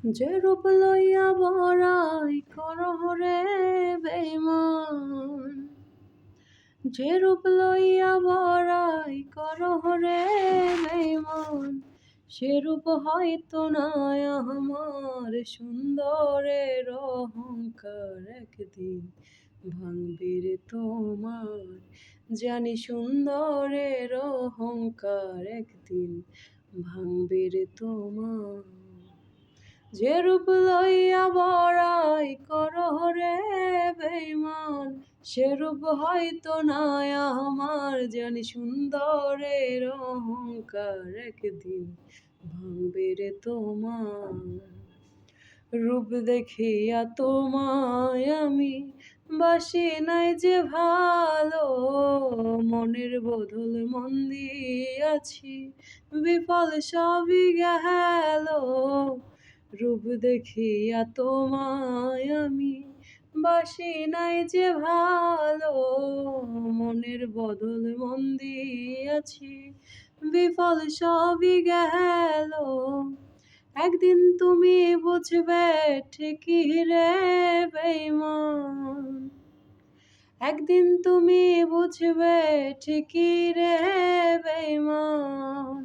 যে রূপ লইয়া বড়াই করহ রে বেঈমান, যে রূপ লইয়া বড়াই করহ রে বেঈমান, সে রূপ হয়তো নয় আমার সুন্দরের অহংকার একদিন ভাঙবে রে তোমার। জানি সুন্দরের অহংকার একদিন ভাঙবে রে তোমার। যে রূপ লইয়া বড়াই করহ রে বেঈমান, সে রূপ হয়তো নয় আমার। জানি সুন্দরের অহংকার একদিন ভাঙবে রে তোমার। রূপ দেখিয়া তোমায় আমি বাসি নাই যে ভালো, মনের বদল মন দিয়াছি বিফল সবই গেল। রূপ দেখিয়া তোমায় আমি বাসি নাই যে ভালো, মনের বদল মন দিয়াছি বিফল সবই গেল। একদিন তুমি বুঝবে ঠিকই রে বেঈমান, একদিন তুমি বুঝবে ঠিকই রে বেঈমান।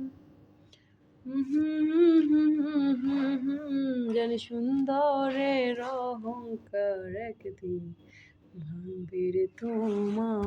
জানি সুন্দরের অহংকার একদিন ভাঙবে রে তোমার।